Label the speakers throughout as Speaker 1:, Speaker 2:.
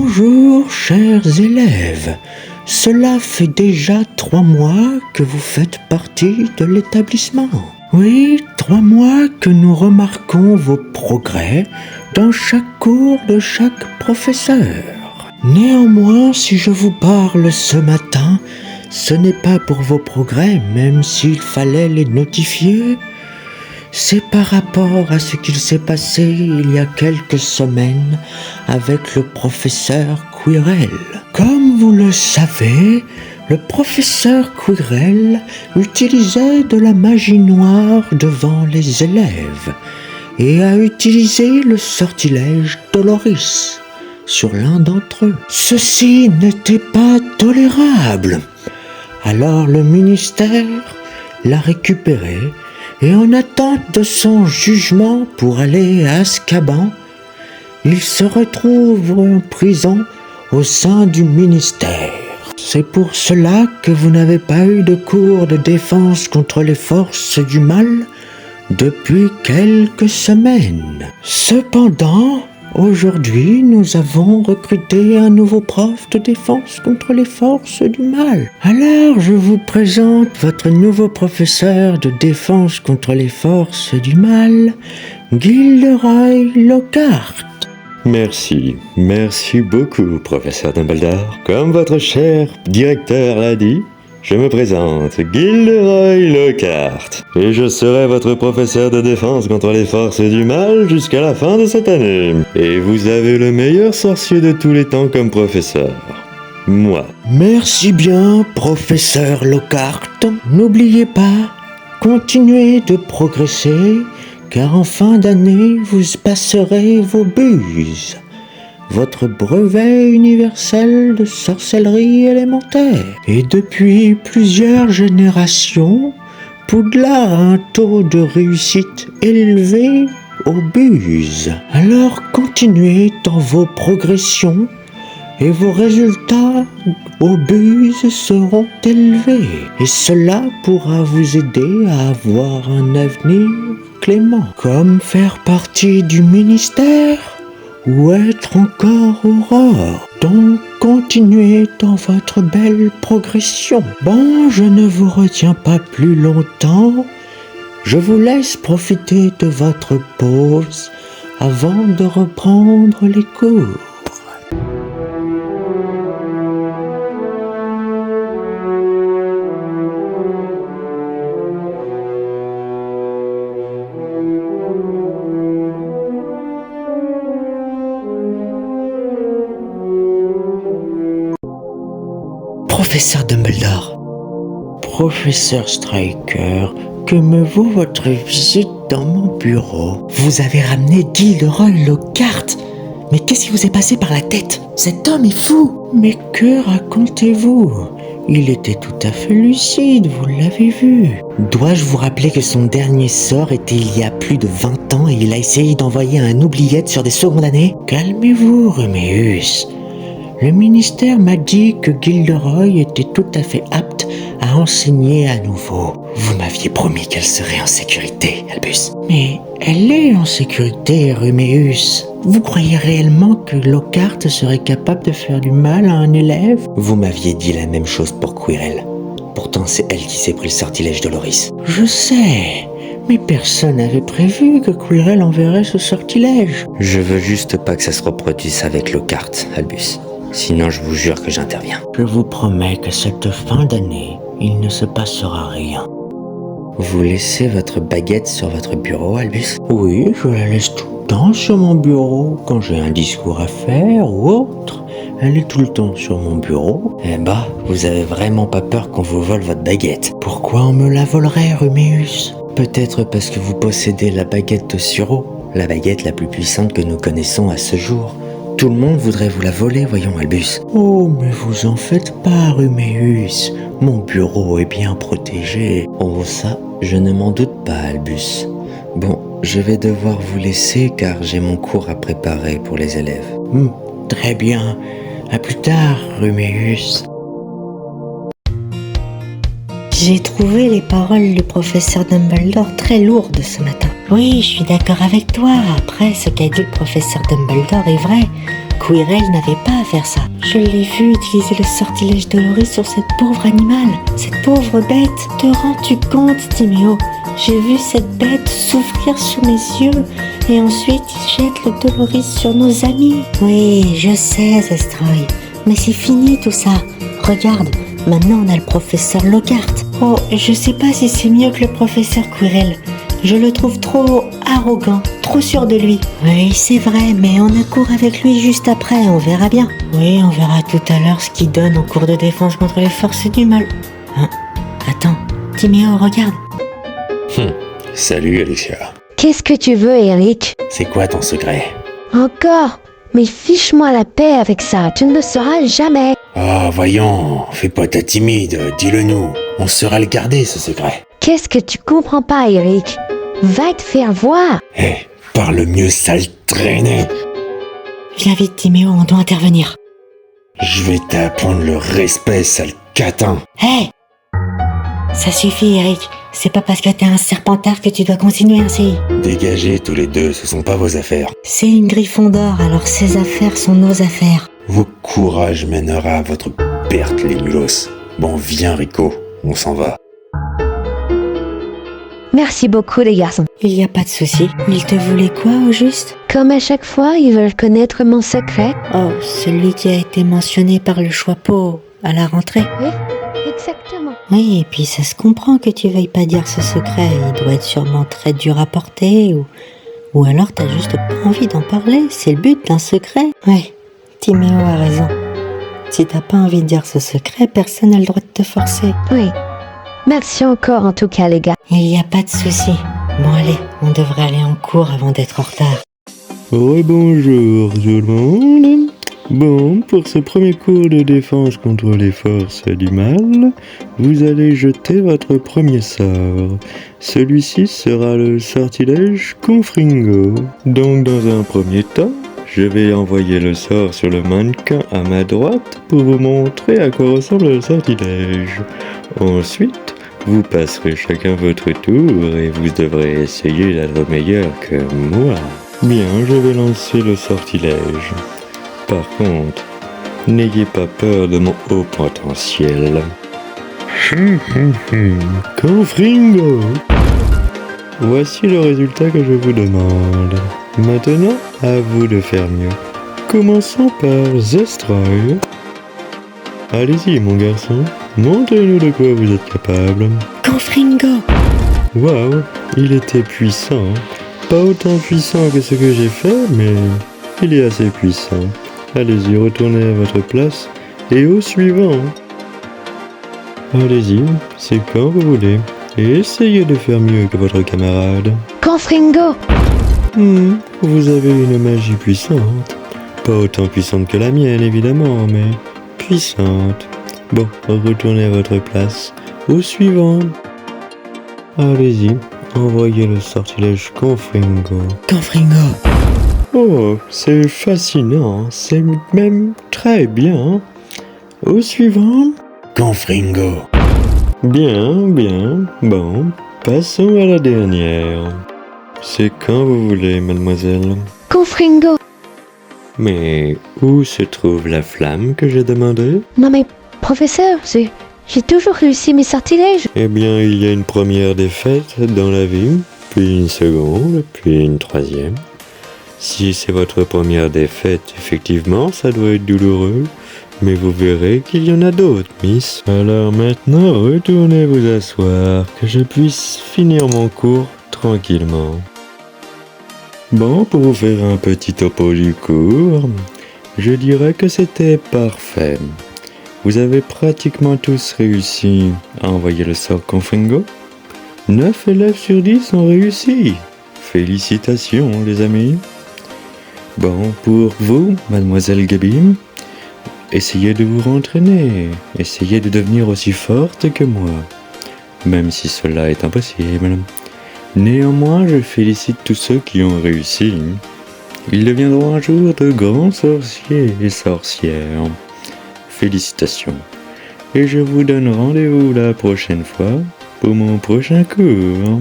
Speaker 1: Bonjour, chers élèves. Cela fait déjà 3 mois que vous faites partie de l'établissement. Oui, 3 mois que nous remarquons vos progrès dans chaque cours de chaque professeur. Néanmoins, si je vous parle ce matin, ce n'est pas pour vos progrès, même s'il fallait les notifier. C'est par rapport à ce qu'il s'est passé il y a quelques semaines avec le professeur Quirrell. Comme vous le savez, le professeur Quirrell utilisait de la magie noire devant les élèves et a utilisé le sortilège Doloris sur l'un d'entre eux. Ceci n'était pas tolérable. Alors le ministère l'a récupéré et en attente de son jugement pour aller à Azkaban, il se retrouve en prison au sein du ministère. C'est pour cela que vous n'avez pas eu de cours de défense contre les forces du mal depuis quelques semaines. Cependant, aujourd'hui, nous avons recruté un nouveau prof de défense contre les forces du mal. Alors, je vous présente votre nouveau professeur de défense contre les forces du mal, Gilderoy Lockhart.
Speaker 2: Merci beaucoup, professeur Dumbledore. Comme votre cher directeur l'a dit, je me présente, Gilderoy Lockhart, et je serai votre professeur de défense contre les forces du mal jusqu'à la fin de cette année. Et vous avez le meilleur sorcier de tous les temps comme professeur. Moi.
Speaker 1: Merci bien, professeur Lockhart. N'oubliez pas, continuez de progresser, car en fin d'année, vous passerez vos buses, votre brevet universel de sorcellerie élémentaire. Et depuis plusieurs générations, Poudlard a un taux de réussite élevé aux buses. Alors continuez dans vos progressions et vos résultats aux buses seront élevés. Et cela pourra vous aider à avoir un avenir clément, comme faire partie du ministère ou être encore aurore. Donc continuez dans votre belle progression. Bon, je ne vous retiens pas plus longtemps. Je vous laisse profiter de votre pause avant de reprendre les cours. Professeur Dumbledore. Professeur Striker, que me vaut votre visite dans mon bureau? Vous avez ramené Gilderoy Lockhart. Mais qu'est-ce qui vous est passé par la tête? Cet homme est fou. Mais que racontez-vous? Il était tout à fait lucide, vous l'avez vu. Dois-je vous rappeler que son dernier sort était il y a plus de 20 ans et il a essayé d'envoyer un oubliette sur des secondes années? Calmez-vous, Ruméus. Le ministère m'a dit que Gilderoy était tout à fait apte à enseigner à nouveau. Vous m'aviez promis qu'elle serait en sécurité, Albus. Mais elle est en sécurité, Ruméus. Vous croyez réellement que Lockhart serait capable de faire du mal à un élève? Vous m'aviez dit la même chose pour Quirrell. Pourtant, c'est elle qui s'est pris le sortilège Doloris. Je sais, mais personne n'avait prévu que Quirrell enverrait ce sortilège. Je veux juste pas que ça se reproduise avec Lockhart, Albus. Sinon, je vous jure que j'interviens. Je vous promets que cette fin d'année, il ne se passera rien. Vous laissez votre baguette sur votre bureau, Albus? Oui, je la laisse tout le temps sur mon bureau. Quand j'ai un discours à faire ou autre, elle est tout le temps sur mon bureau. Eh bah, vous avez vraiment pas peur qu'on vous vole votre baguette? Pourquoi on me la volerait, Ruméus? Peut-être parce que vous possédez la baguette de Suro, la baguette la plus puissante que nous connaissons à ce jour. Tout le monde voudrait vous la voler, voyons, Albus. Oh, mais vous en faites pas, Ruméus. Mon bureau est bien protégé. Oh, ça, je ne m'en doute pas, Albus. Bon, je vais devoir vous laisser car j'ai mon cours à préparer pour les élèves. Très bien. À plus tard, Ruméus.
Speaker 3: J'ai trouvé les paroles du professeur Dumbledore très lourdes ce matin. Oui, je suis d'accord avec toi. Après, ce qu'a dit le professeur Dumbledore est vrai. Quirrell n'avait pas à faire ça. Je l'ai vu utiliser le sortilège Doloris sur cette pauvre animal, cette pauvre bête. Te rends-tu compte, Timéo? J'ai vu cette bête souffrir sous mes yeux et ensuite il jette le Doloris sur nos amis. Oui, je sais, Zestroy, mais c'est fini tout ça. Regarde, maintenant on a le professeur Lockhart. Oh, je sais pas si c'est mieux que le professeur Quirrell. Je le trouve trop arrogant, trop sûr de lui. Oui, c'est vrai, mais on a cours avec lui juste après, on verra bien. Oui, on verra tout à l'heure ce qu'il donne en cours de défense contre les forces du mal. Hein? Attends, Timéo, regarde.
Speaker 2: Salut Alicia.
Speaker 4: Qu'est-ce que tu veux, Eric?
Speaker 2: C'est quoi ton secret?
Speaker 4: Encore? Mais fiche-moi la paix avec ça, tu ne le sauras jamais.
Speaker 2: Oh, voyons, fais pas ta timide, dis-le nous. On saura le garder, ce secret.
Speaker 4: Qu'est-ce que tu comprends pas, Eric? Va te faire voir.
Speaker 2: Parle mieux, sale traînée.
Speaker 3: Viens vite, Timéo, on doit intervenir.
Speaker 2: Je vais t'apprendre le respect, sale catin.
Speaker 3: Hé! Ça suffit, Eric. C'est pas parce que t'es un serpentard que tu dois continuer ainsi.
Speaker 2: Dégagez tous les deux, ce sont pas vos affaires.
Speaker 3: C'est une Gryffondor, alors ses affaires sont nos affaires.
Speaker 2: Vos courage mènera à votre perte, les mulos. Bon, viens, Rico, on s'en va.
Speaker 4: Merci beaucoup, les garçons.
Speaker 3: Il y a pas de souci. Il te voulait quoi, au juste?
Speaker 4: Comme à chaque fois, ils veulent connaître mon secret.
Speaker 3: Oh, celui qui a été mentionné par le Choixpeau à la rentrée.
Speaker 4: Oui, exactement.
Speaker 3: Oui, et puis ça se comprend que tu veuilles pas dire ce secret. Il doit être sûrement très dur à porter, ou alors t'as juste pas envie d'en parler. C'est le but d'un secret. Oui, Timéo a raison. Si t'as pas envie de dire ce secret, personne n'a le droit de te forcer.
Speaker 4: Oui. Merci encore en tout cas, les gars.
Speaker 3: Il y a pas de souci. Bon allez, on devrait aller en cours avant d'être en retard.
Speaker 2: Rebonjour tout le monde. Bon, pour ce premier cours de défense contre les forces du mal, vous allez jeter votre premier sort. Celui-ci sera le sortilège Confringo. Donc dans un premier temps, je vais envoyer le sort sur le mannequin à ma droite pour vous montrer à quoi ressemble le sortilège. Ensuite, vous passerez chacun votre tour et vous devrez essayer d'être meilleur que moi. Bien, je vais lancer le sortilège. Par contre, n'ayez pas peur de mon haut potentiel. Confringo! Voici le résultat que je vous demande. Maintenant, à vous de faire mieux. Commençons par Zestroy. Allez-y, mon garçon. Montrez-nous de quoi vous êtes capable.
Speaker 3: Confringo!
Speaker 2: Waouh, il était puissant. Pas autant puissant que ce que j'ai fait, mais il est assez puissant. Allez-y, retournez à votre place et au suivant. Allez-y, c'est quand vous voulez. Et essayez de faire mieux que votre camarade.
Speaker 4: Confringo!
Speaker 2: Vous avez une magie puissante. Pas autant puissante que la mienne, évidemment, mais puissante. Bon, retournez à votre place. Au suivant. Allez-y, envoyez le sortilège Confringo.
Speaker 3: Confringo!
Speaker 2: Oh, c'est fascinant, c'est même très bien. Au suivant. Confringo. Bien, bien. Bon, passons à la dernière. C'est quand vous voulez, mademoiselle.
Speaker 4: Confringo!
Speaker 2: Mais où se trouve la flamme que j'ai demandée?
Speaker 4: Non mais, professeur, j'ai toujours réussi mes sortilèges.
Speaker 2: Eh bien, il y a une première défaite dans la vie, puis une seconde, puis une troisième. Si c'est votre première défaite, effectivement, ça doit être douloureux. Mais vous verrez qu'il y en a d'autres, Miss. Alors maintenant, retournez vous asseoir, que je puisse finir mon cours tranquillement. Bon, pour vous faire un petit topo du cours, je dirais que c'était parfait. Vous avez pratiquement tous réussi à envoyer le sort Confringo. 9 élèves sur 10 ont réussi. Félicitations, les amis. Bon, pour vous, mademoiselle Gabi, essayez de vous rentraîner. Essayez de devenir aussi forte que moi. Même si cela est impossible. Néanmoins, je félicite tous ceux qui ont réussi. Ils deviendront un jour de grands sorciers et sorcières. Félicitations. Et je vous donne rendez-vous la prochaine fois pour mon prochain cours.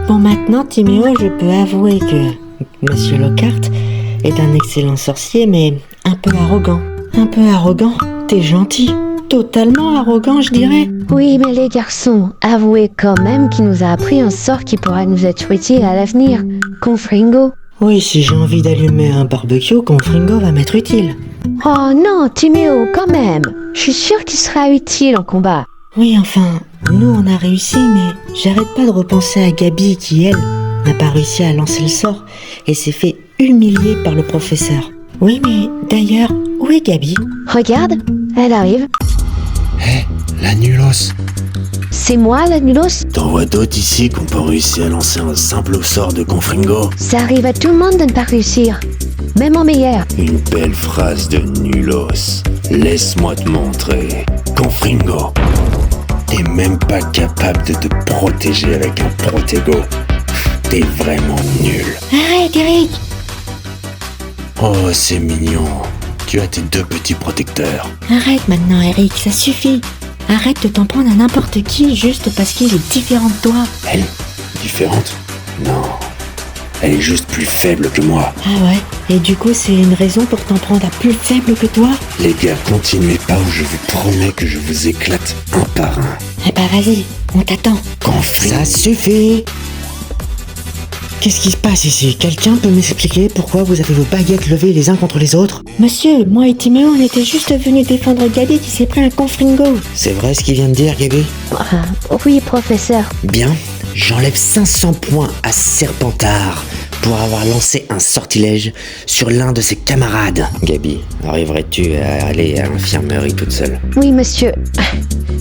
Speaker 3: Bon, maintenant, Timéo, je peux avouer que Monsieur Lockhart est un excellent sorcier, mais un peu arrogant. Un peu arrogant? T'es gentil. Totalement arrogant, je dirais.
Speaker 4: Oui, mais les garçons, avouez quand même qu'il nous a appris un sort qui pourra nous être utile à l'avenir. Confringo.
Speaker 3: Oui, si j'ai envie d'allumer un barbecue, Confringo va m'être utile.
Speaker 4: Oh non, Timéo, quand même. Je suis sûre qu'il sera utile en combat.
Speaker 3: Oui, enfin, nous on a réussi, mais j'arrête pas de repenser à Gabi qui, elle, n'a pas réussi à lancer le sort et s'est fait humilier par le professeur. Oui, mais d'ailleurs, où est Gabi?
Speaker 4: Regarde, elle arrive.
Speaker 1: Hé, la nulos.
Speaker 4: C'est moi, la nulos.
Speaker 1: T'en vois d'autres ici qu'on peut réussir à lancer un simple sort de Confringo?
Speaker 4: Ça arrive à tout le monde de ne pas réussir. Même en meilleur.
Speaker 1: Une belle phrase de nulos. Laisse-moi te montrer. Confringo, t'es même pas capable de te protéger avec un protégo. T'es vraiment nul.
Speaker 3: Arrête, Eric!
Speaker 1: Oh, c'est mignon. Tu as tes deux petits protecteurs.
Speaker 3: Arrête maintenant, Eric, ça suffit. Arrête de t'en prendre à n'importe qui juste parce qu'il est différent de toi.
Speaker 1: Elle, différente? Non. Elle est juste plus faible que moi.
Speaker 3: Ah ouais? Et du coup, c'est une raison pour t'en prendre à plus faible que toi?
Speaker 1: Les gars, continuez pas ou je vous promets que je vous éclate un par un.
Speaker 3: Eh bah vas-y, on t'attend.
Speaker 1: Confringo.
Speaker 3: Ça suffit! Qu'est-ce qui se passe ici? Quelqu'un peut m'expliquer pourquoi vous avez vos baguettes levées les uns contre les autres? Monsieur, moi et Timéo, on était juste venus défendre Gabi qui s'est pris un Confringo. C'est vrai ce qu'il vient de dire, Gabi?
Speaker 4: Oui, professeur.
Speaker 1: Bien, j'enlève 500 points à Serpentard pour avoir lancé un sortilège sur l'un de ses camarades. Gabi, arriverais-tu à aller à l'infirmerie toute seule?
Speaker 4: Oui, monsieur.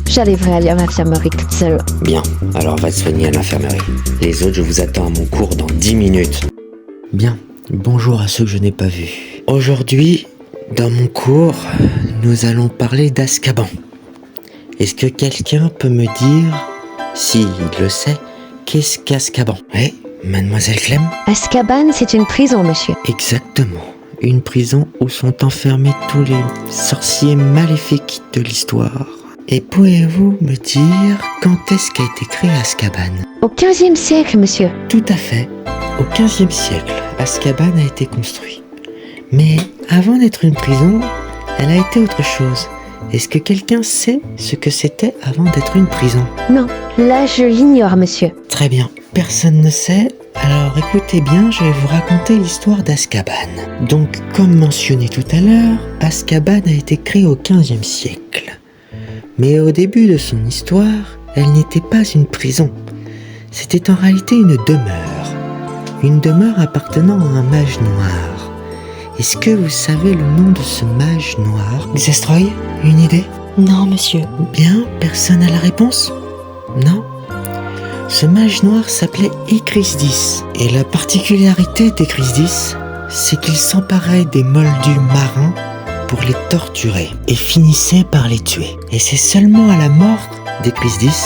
Speaker 4: J'arriverai à aller à l'infirmerie toute seule.
Speaker 1: Bien, alors va te soigner à l'infirmerie. Les autres, je vous attends à mon cours dans 10 minutes. Bien, bonjour à ceux que je n'ai pas vus. Aujourd'hui, dans mon cours, nous allons parler d'Azkaban. Est-ce que quelqu'un peut me dire, s'il le sait, qu'est-ce qu'Azkaban? Oui, mademoiselle Clem?
Speaker 4: Azkaban, c'est une prison, monsieur.
Speaker 1: Exactement. Une prison où sont enfermés tous les sorciers maléfiques de l'histoire. Et pouvez-vous me dire quand est-ce qu'a été créé Azkaban?
Speaker 4: Au 15e siècle, monsieur.
Speaker 1: Tout à fait. Au 15e siècle, Azkaban a été construit. Mais avant d'être une prison, elle a été autre chose. Est-ce que quelqu'un sait ce que c'était avant d'être une prison?
Speaker 4: Non, là je l'ignore, monsieur.
Speaker 1: Très bien, personne ne sait. Alors écoutez bien, je vais vous raconter l'histoire d'Azkaban. Donc, comme mentionné tout à l'heure, Azkaban a été créé au 15e siècle. Mais au début de son histoire, elle n'était pas une prison. C'était en réalité une demeure. Une demeure appartenant à un mage noir. Est-ce que vous savez le nom de ce mage noir? Xestroy, une idée?
Speaker 3: Non, monsieur.
Speaker 1: Bien, personne n'a la réponse? Non? Ce mage noir s'appelait Écrisdis. Et la particularité d'Écrisdis, c'est qu'il s'emparait des moldus marins pour les torturer et finissait par les tuer. Et c'est seulement à la mort d'Écrisdis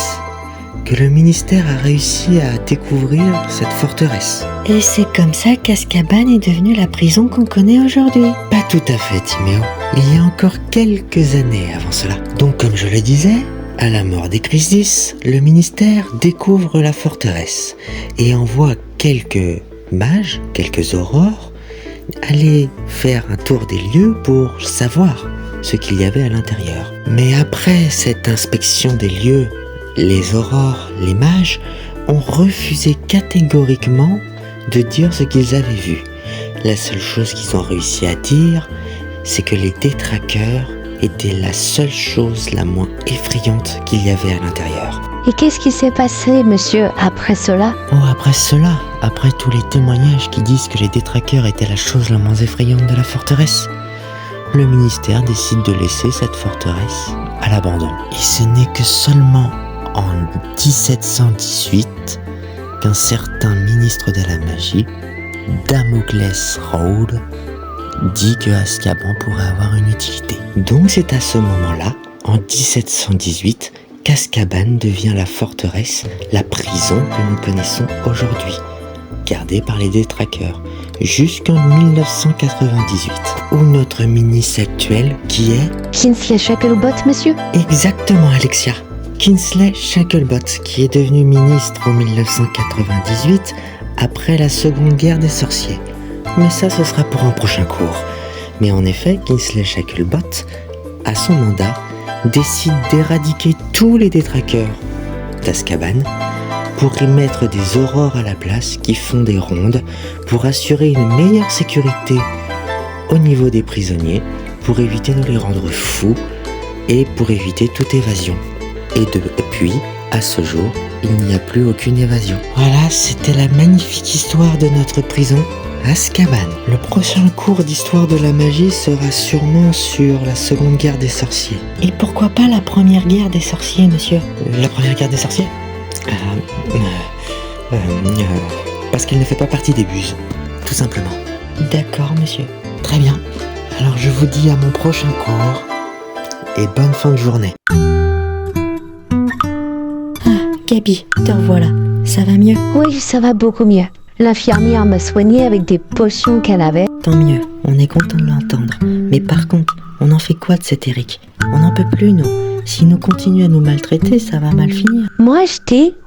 Speaker 1: que le ministère a réussi à découvrir cette forteresse.
Speaker 3: Et c'est comme ça qu'Azkaban est devenue la prison qu'on connaît aujourd'hui.
Speaker 1: Pas tout à fait, Timéo. Il y a encore quelques années avant cela. Donc, comme je le disais, à la mort d'Écrisdis, le ministère découvre la forteresse et envoie quelques mages, quelques aurores, aller faire un tour des lieux pour savoir ce qu'il y avait à l'intérieur. Mais après cette inspection des lieux, les aurores, les mages, ont refusé catégoriquement de dire ce qu'ils avaient vu. La seule chose qu'ils ont réussi à dire, c'est que les détraqueurs étaient la seule chose la moins effrayante qu'il y avait à l'intérieur.
Speaker 4: Et qu'est-ce qui s'est passé, monsieur, après cela?
Speaker 1: Oh, après cela, après tous les témoignages qui disent que les détraqueurs étaient la chose la moins effrayante de la forteresse, le ministère décide de laisser cette forteresse à l'abandon. Et ce n'est que seulement en 1718 qu'un certain ministre de la magie, Damoclès Road, dit que Azkaban pourrait avoir une utilité. Donc c'est à ce moment-là, en 1718, qu'Azkaban devient la forteresse, la prison que nous connaissons aujourd'hui, gardée par les détraqueurs, jusqu'en 1998, où notre ministre actuel, qui est...
Speaker 4: Kingsley Shacklebolt, monsieur?
Speaker 1: Exactement, Alexia. Kingsley Shacklebolt, qui est devenu ministre en 1998, après la Seconde Guerre des Sorciers. Mais ça, ce sera pour un prochain cours. Mais en effet, Kingsley Shacklebolt, à son mandat, décide d'éradiquer tous les détraqueurs d'Azkaban pour y mettre des aurores à la place qui font des rondes pour assurer une meilleure sécurité au niveau des prisonniers, pour éviter de les rendre fous et pour éviter toute évasion. Et depuis, à ce jour, il n'y a plus aucune évasion. Voilà, c'était la magnifique histoire de notre prison, Azkaban. Le prochain cours d'histoire de la magie sera sûrement sur la Seconde Guerre des Sorciers.
Speaker 3: Et pourquoi pas la Première Guerre des Sorciers, monsieur?
Speaker 1: La Première Guerre des Sorciers parce qu'elle ne fait pas partie des buses, tout simplement.
Speaker 3: D'accord, monsieur.
Speaker 1: Très bien. Alors je vous dis à mon prochain cours et bonne fin de journée.
Speaker 3: Gabi, te revoilà. Ça va mieux?
Speaker 4: Oui, ça va beaucoup mieux. L'infirmière m'a soignée avec des potions qu'elle avait.
Speaker 3: Tant mieux, on est content de l'entendre. Mais par contre, on en fait quoi de cet Eric? On n'en peut plus, nous. S'il nous continue à nous maltraiter, ça va mal finir.
Speaker 4: Moi,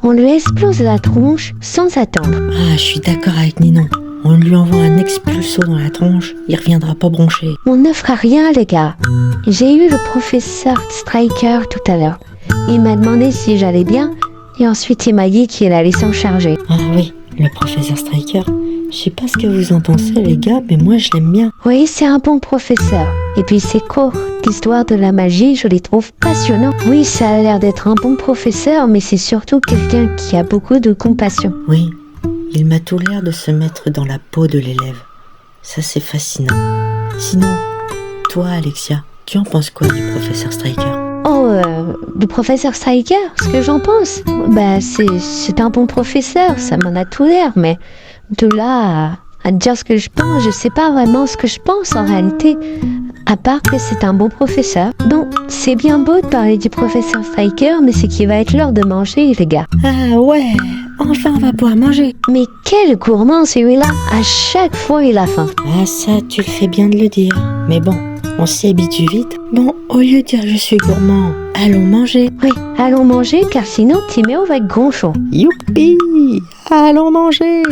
Speaker 4: on lui explose la tronche sans attendre.
Speaker 3: Ah, je suis d'accord avec Ninon. On lui envoie un expulso dans la tronche, il reviendra pas bronché.
Speaker 4: On ne fera rien, les gars. J'ai eu le professeur Striker tout à l'heure. Il m'a demandé si j'allais bien, et ensuite il m'a dit qu'il allait s'en charger.
Speaker 3: Ah oui, le professeur Striker. Je sais pas ce que vous en pensez, les gars, mais moi je l'aime bien.
Speaker 4: Oui, c'est un bon professeur. Et puis ses cours d'histoire de la magie, je les trouve passionnants. Oui, ça a l'air d'être un bon professeur, mais c'est surtout quelqu'un qui a beaucoup de compassion.
Speaker 3: Oui, il m'a tout l'air de se mettre dans la peau de l'élève. Ça, c'est fascinant. Sinon, toi, Alexia, tu en penses quoi du professeur Striker?
Speaker 4: Du professeur Striker, ce que j'en pense, c'est un bon professeur, ça m'en a tout l'air, mais de là à dire ce que je pense, je sais pas vraiment ce que je pense en réalité, à part que c'est un bon professeur. Bon, c'est bien beau de parler du professeur Striker, mais c'est qu'il va être l'heure de manger, les gars.
Speaker 3: Ah ouais, enfin on va pouvoir manger.
Speaker 4: Mais quel gourmand celui-là, à chaque fois il a faim.
Speaker 3: Ah ça, tu le fais bien de le dire, mais bon, on s'y habitue vite. Bon, au lieu de dire je suis gourmand, allons manger.
Speaker 4: Oui, allons manger, car sinon Timéo va être gronchon.
Speaker 3: Youpi, allons manger.